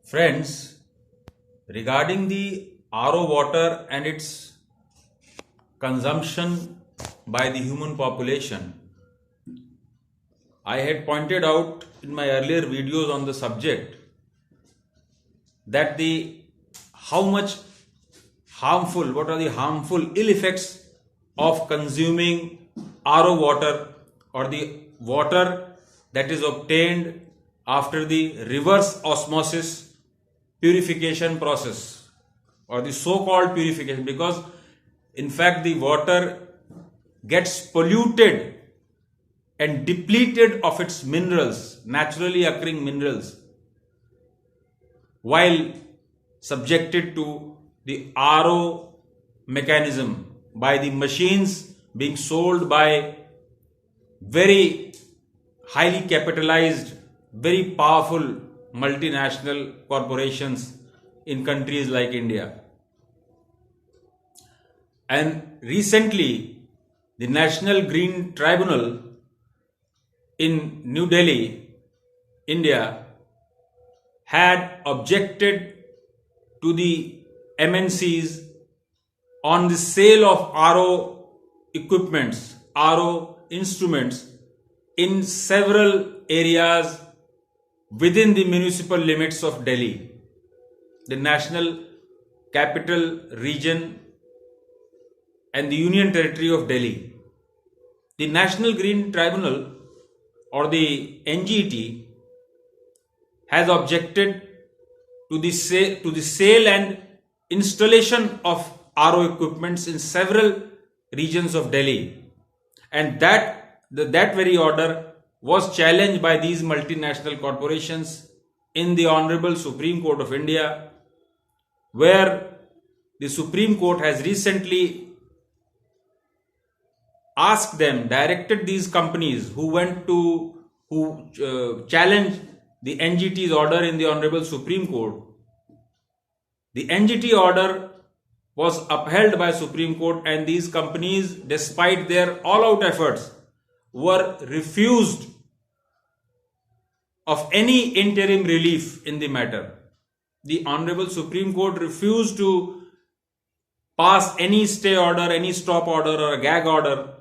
Friends, regarding the RO water and its consumption by the human population, I had pointed out in my earlier videos on the subject that what are the harmful ill effects of consuming RO water or the water that is obtained after the reverse osmosis purification process or the so-called purification, because in fact the water gets polluted and depleted of its minerals, naturally occurring minerals, while subjected to the RO mechanism by the machines being sold by very highly capitalized, very powerful multinational corporations in countries like India. And recently, the National Green Tribunal in New Delhi, India, had objected to the MNCs on the sale of RO equipments, RO instruments in several areas within the municipal limits of Delhi, the national capital region and the Union Territory of Delhi. The National Green Tribunal or the NGT has objected to the sale and installation of RO equipments in several regions of Delhi, and that very order was challenged by these multinational corporations in the Honorable Supreme Court of India, where the Supreme Court has recently directed these companies who challenged the NGT's order in the Honorable Supreme Court. The NGT order was upheld by Supreme Court, and these companies, despite their all-out efforts, were refused of any interim relief in the matter. The Honorable Supreme Court refused to pass any stay order, any stop order or a gag order,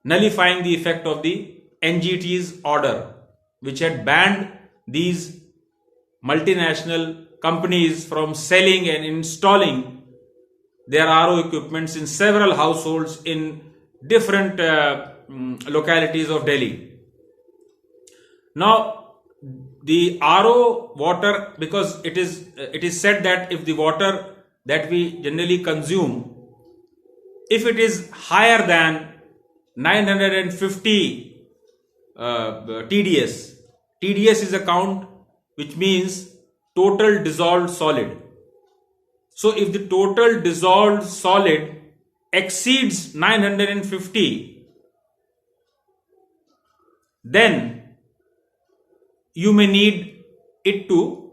nullifying the effect of the NGT's order, which had banned these multinational companies from selling and installing their RO equipments in several households in different localities of Delhi. Now, the RO water, because it is said that if the water that we generally consume, if it is higher than 950 TDS, TDS is a count which means total dissolved solid. So if the total dissolved solid exceeds 950, then you may need it to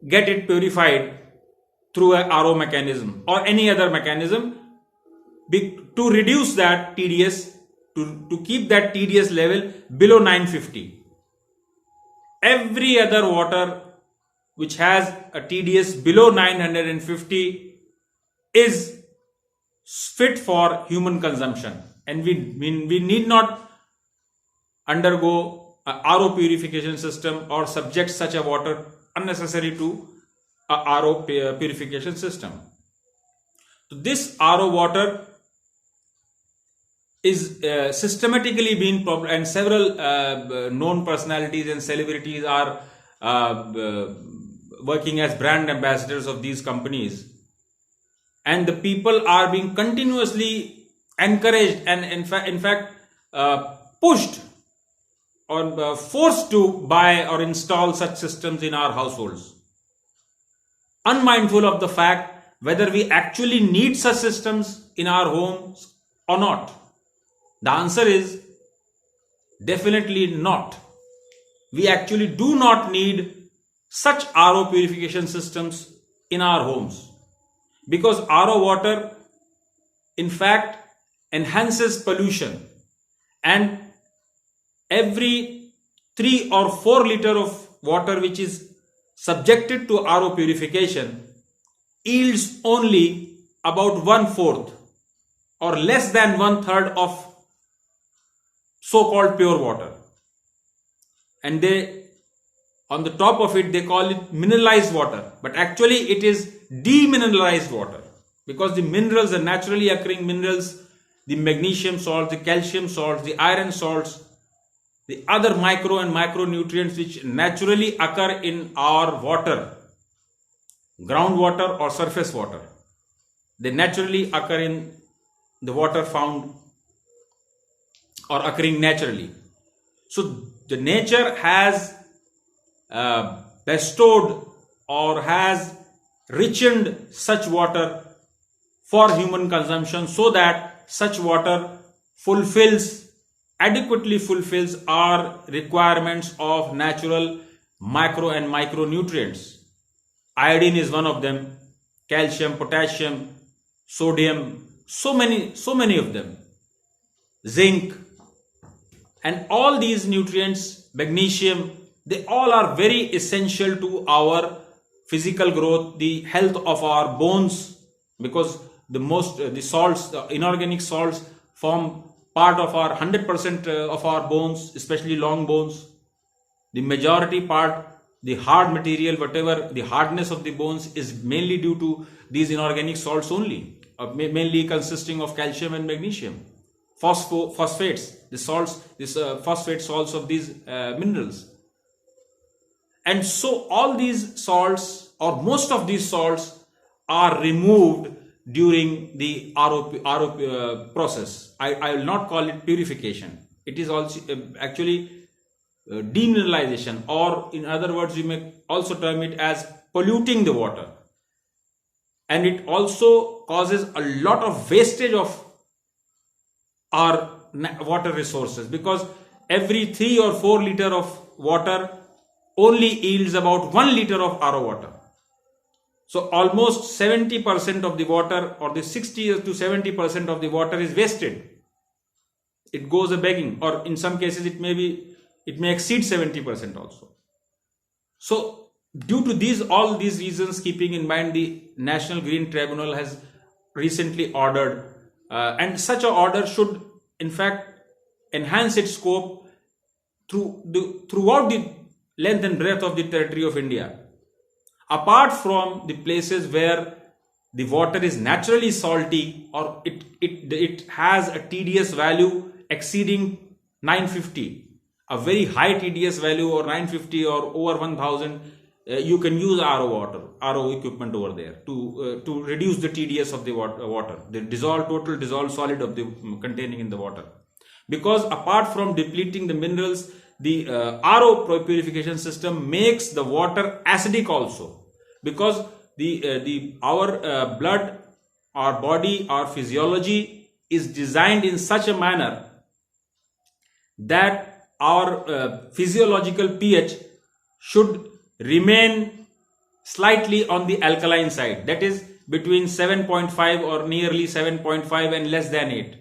get it purified through a RO mechanism or any other mechanism to reduce that TDS, to keep that TDS level below 950. Every other water which has a TDS below 950 is fit for human consumption, and we need not undergo a RO purification system or subject such a water unnecessary to a RO purification system. So this RO water is systematically being and several known personalities and celebrities are working as brand ambassadors of these companies, and the people are being continuously encouraged and in fact pushed or forced to buy or install such systems in our households, unmindful of the fact whether we actually need such systems in our homes or not. The answer is definitely not. We actually do not need such RO purification systems in our homes, because RO water in fact enhances pollution, and every 3 or 4 liter of water which is subjected to RO purification yields only about 1/4 or less than 1/3 of so-called pure water. And they, on the top of it, they call it mineralized water, but actually it is demineralized water, because the minerals, the naturally occurring minerals, the magnesium salts, the calcium salts, the iron salts, the other micro and micronutrients which naturally occur in our water, groundwater or surface water, they naturally occur in the water found or occurring naturally. So the nature has bestowed or has richened such water for human consumption, so that such water adequately fulfills our requirements of natural micro and micronutrients. Iodine is one of them, calcium, potassium, sodium, so many of them, zinc, and all these nutrients, magnesium, they all are very essential to our physical growth, the health of our bones, because the salts, the inorganic salts, form part of our 100% of our bones, especially long bones. The majority part, the hard material, whatever the hardness of the bones, is mainly due to these inorganic salts only, mainly consisting of calcium and magnesium. Phosphates, the salts, phosphate salts of these minerals. And so all these salts, or most of these salts, are removed during the RO process. I will not call it purification. It is also actually demineralization, or in other words, you may also term it as polluting the water. And it also causes a lot of wastage of our water resources, because every 3 or 4 liter of water only yields about 1 liter of RO water. So almost 70% of the water, or the 60 to 70% of the water, is wasted. It goes a begging, or in some cases it may exceed 70% also. So due to all these reasons, keeping in mind, the National Green Tribunal has recently ordered, and such an order should in fact enhance its scope throughout the length and breadth of the territory of India. Apart from the places where the water is naturally salty, or it has a TDS value exceeding 950, a very high TDS value, or 950 or over 1000, you can use RO equipment over there to reduce the TDS of the water, the total dissolved solid of the containing in the water. Because apart from depleting the minerals, the RO purification system makes the water acidic also, because our blood, our body, our physiology is designed in such a manner that our physiological pH should remain slightly on the alkaline side, that is between 7.5 or nearly 7.5 and less than 8.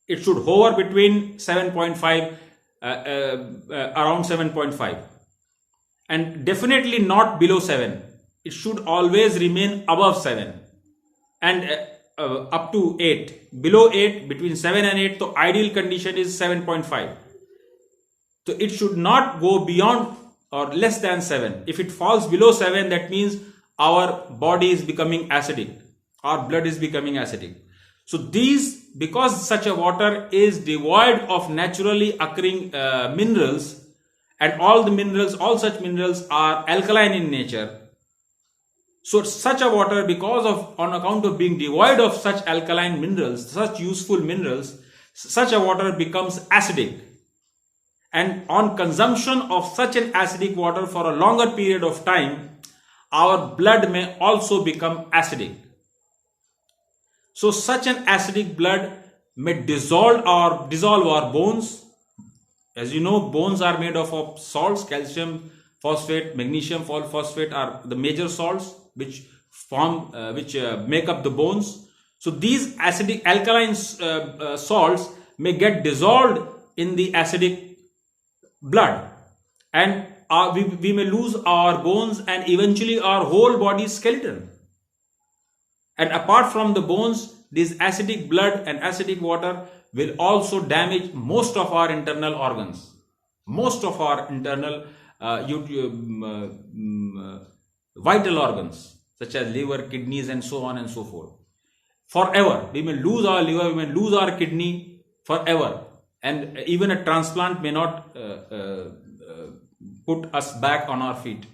It should hover between 7.5, around 7.5, and definitely not below 7. It should always remain above 7 and up to 8. Below 8, between 7 and 8, the ideal condition is 7.5. So it should not go beyond or less than 7. If it falls below 7, that means our body is becoming acidic, our blood is becoming acidic. So because such a water is devoid of naturally occurring minerals, and all such minerals are alkaline in nature. So such a water, on account of being devoid of such alkaline minerals, such useful minerals, such a water becomes acidic. And on consumption of such an acidic water for a longer period of time, our blood may also become acidic. So such an acidic blood may dissolve our bones. As you know, bones are made of salts. Calcium phosphate, magnesium phosphate are the major salts which make up the bones. So these acidic alkaline salts may get dissolved in the acidic blood, and we may lose our bones and eventually our whole body skeleton. And apart from the bones, this acidic blood and acidic water will also damage most of our internal organs, most of our internal vital organs, such as liver, kidneys, and so on and so forth. Forever, we may lose our liver, we may lose our kidney forever, and even a transplant may not put us back on our feet.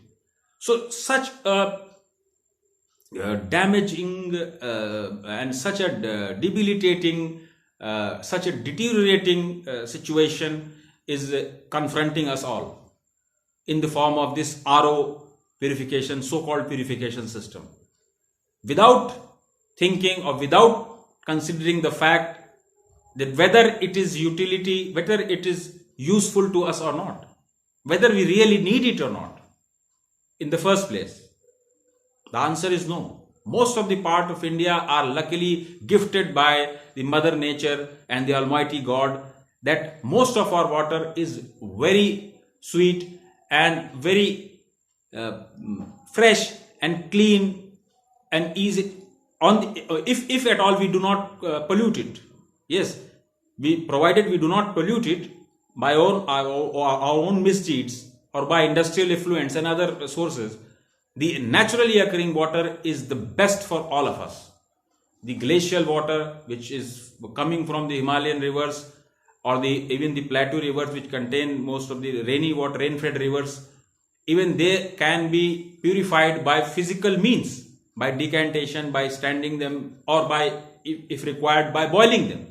So, such a damaging and such a debilitating, such a deteriorating situation is confronting us all in the form of this RO purification, so-called purification system. Without thinking or without considering the fact that whether it is utility, whether it is useful to us or not, whether we really need it or not in the first place. The answer is no. Most of the part of India are luckily gifted by the Mother Nature and the Almighty God, that most of our water is very sweet and very fresh and clean and easy. If at all we do not pollute it. Yes, provided we do not pollute it by our own misdeeds or by industrial effluents and other sources, the naturally occurring water is the best for all of us. The glacial water, which is coming from the Himalayan rivers, or even the plateau rivers, which contain most of the rainy water, rain-fed rivers, even they can be purified by physical means, by decantation, by standing them, or by, if required, by boiling them.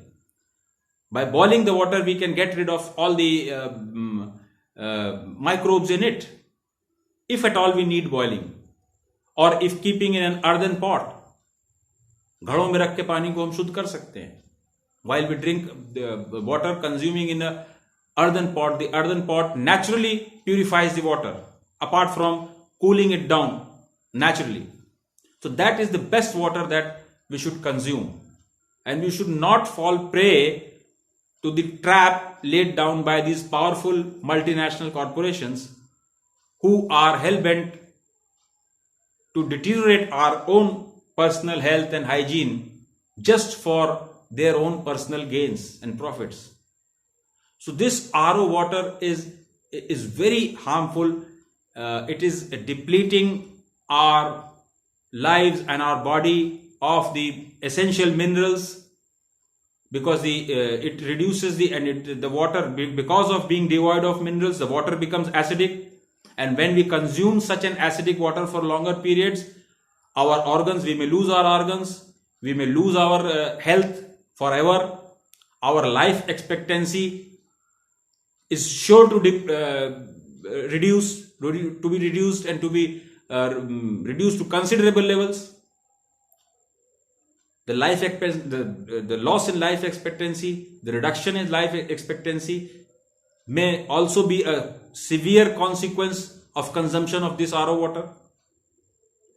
By boiling the water, we can get rid of all the microbes in it, if at all we need boiling. Or if keeping in an earthen pot, घड़ों में रख के पानी को हम शुद्ध कर सकते हैं. While we drink the water consuming in a earthen pot, the earthen pot naturally purifies the water, apart from cooling it down naturally. So that is the best water that we should consume. And we should not fall prey to the trap laid down by these powerful multinational corporations who are hell-bent to deteriorate our own personal health and hygiene just for their own personal gains and profits. So this RO water is very harmful. It is depleting our lives and our body of the essential minerals, because it reduces the water, because of being devoid of minerals, the water becomes acidic. And when we consume such an acidic water for longer periods, our organs, we may lose our organs, we may lose our health forever. Our life expectancy is sure to be reduced and to be reduced to considerable levels. The loss in life expectancy, the reduction in life expectancy may also be a severe consequence of consumption of this RO water.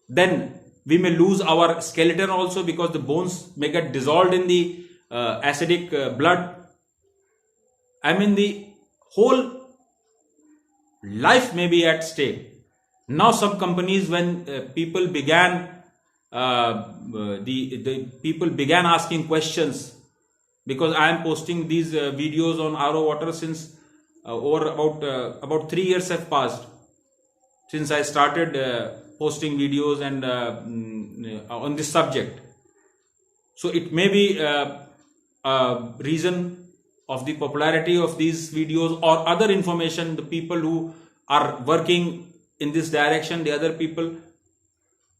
Then we may lose our skeleton also, because the bones may get dissolved in the acidic blood. I mean, the whole life may be at stake. Now some companies, when people began the people began asking questions, because I am posting these videos on RO water since over about 3 years have passed since I started posting videos and on this subject. So it may be a reason of the popularity of these videos or other information. The people who are working in this direction, the other people,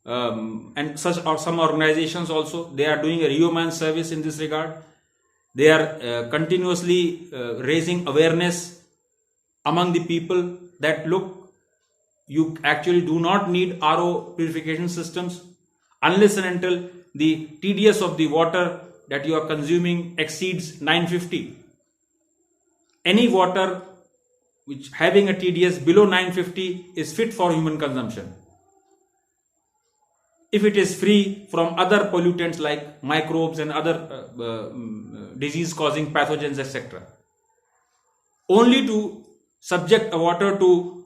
and such are some organizations also, they are doing a yeoman's service in this regard. They are continuously raising awareness among the people that, look, you actually do not need RO purification systems unless and until the TDS of the water that you are consuming exceeds 950. Any water which having a TDS below 950 is fit for human consumption, if it is free from other pollutants like microbes and other disease-causing pathogens, etc. Only to subject a water to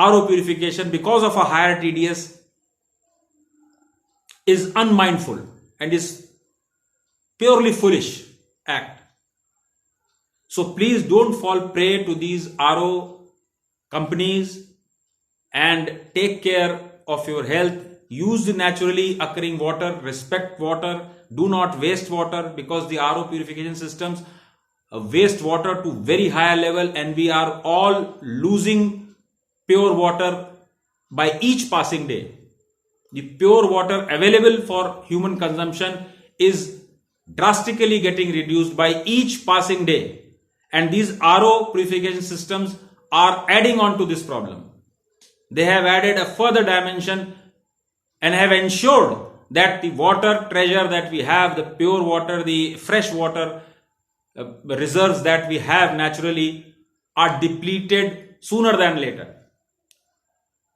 RO purification because of a higher TDS is unmindful and is purely foolish act. So please don't fall prey to these RO companies and take care of your health. Use the naturally occurring water, respect water, do not waste water, because the RO purification systems waste water to very high level, and we are all losing pure water by each passing day. The pure water available for human consumption is drastically getting reduced by each passing day, and these RO purification systems are adding on to this problem. They have added a further dimension and have ensured that the water treasure that we have, the pure water, the fresh water reserves that we have naturally, are depleted sooner than later.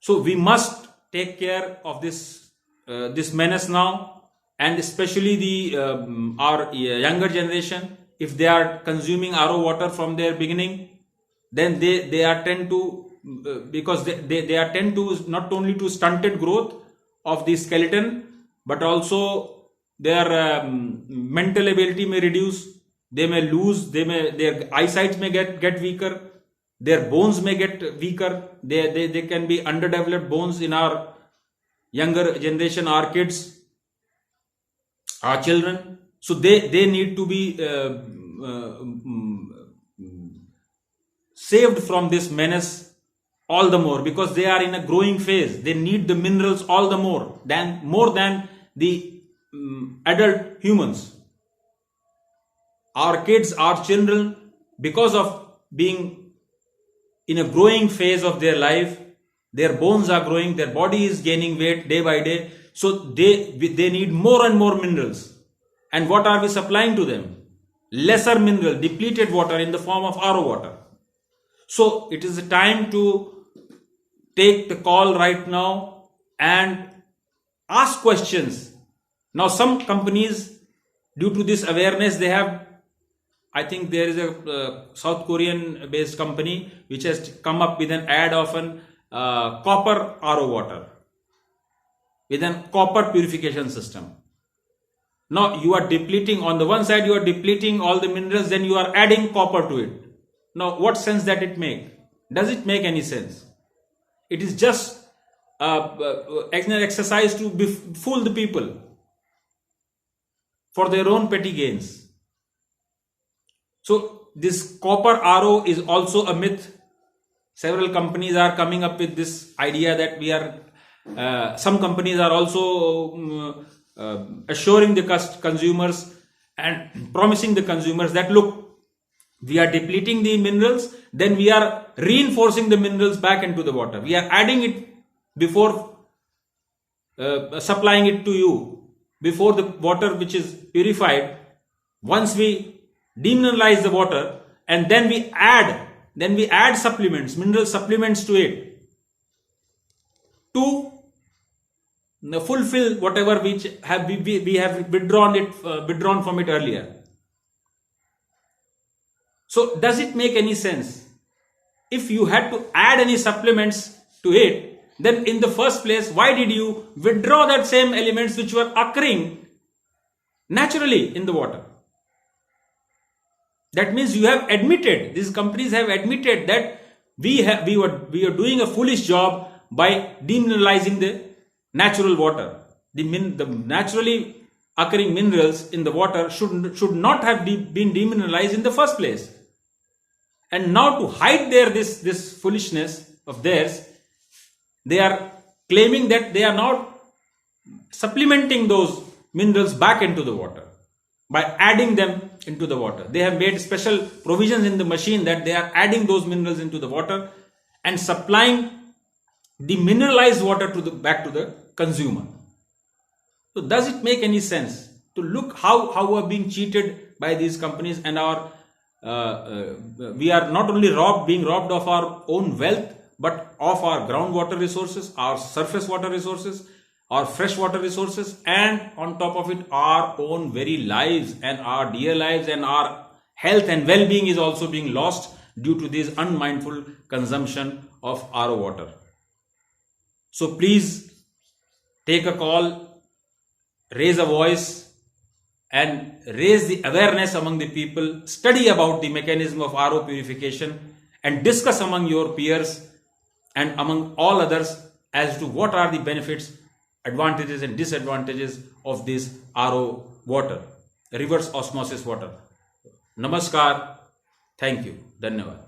So we must take care of this menace now, and especially the our younger generation. If they are consuming RO water from their beginning, then they are tend to because they are tend to not only to stunted growth of the skeleton, but also their mental ability may reduce. They may lose. Their eyesight may get weaker. Their bones may get weaker. They can be underdeveloped bones in our younger generation, our kids, our children. So they need to be saved from this menace all the more, because they are in a growing phase. They need the minerals all the more than the adult humans. Our kids, our children, because of being in a growing phase of their life, their bones are growing, their body is gaining weight day by day. So they need more and more minerals. And what are we supplying to them? Lesser mineral, depleted water in the form of RO water. So it is a time to take the call right now and ask questions. Now some companies, due to this awareness, they have, I think there is a South Korean based company which has come up with an ad of an copper RO water with a copper purification system. Now you are depleting, on the one side you are depleting all the minerals, then you are adding copper to it. Now what sense that it make? Does it make any sense? It is just an exercise to fool the people for their own petty gains. So this copper RO is also a myth. Several companies are coming up with this idea that we are, some companies are also assuring the consumers and promising the consumers that, look, we are depleting the minerals, then we are reinforcing the minerals back into the water. We are adding it before supplying it to you, before the water which is purified. Once we demineralize the water, and then we add supplements, mineral supplements to it to fulfill whatever which we have withdrawn from it earlier. So does it make any sense? If you had to add any supplements to it, then in the first place, why did you withdraw that same elements which were occurring naturally in the water? That means you have admitted, these companies have admitted that we are doing a foolish job by demineralizing the natural water. The naturally occurring minerals in the water should not have been demineralized in the first place. And now to hide this foolishness of theirs, they are claiming that they are not supplementing those minerals back into the water by adding them into the water. They have made special provisions in the machine that they are adding those minerals into the water and supplying the mineralized water back to the consumer. So does it make any sense to look how we are being cheated by these companies, and we are not only being robbed of our own wealth, but of our groundwater resources, our surface water resources, our fresh water resources, and on top of it, our own very lives and our dear lives, and our health and well-being is also being lost due to this unmindful consumption of RO water. So please take a call, raise a voice, and raise the awareness among the people, study about the mechanism of RO purification, and discuss among your peers and among all others as to what are the benefits, advantages and disadvantages of this RO water, reverse osmosis water. Namaskar. Thank you. Dhanyavad.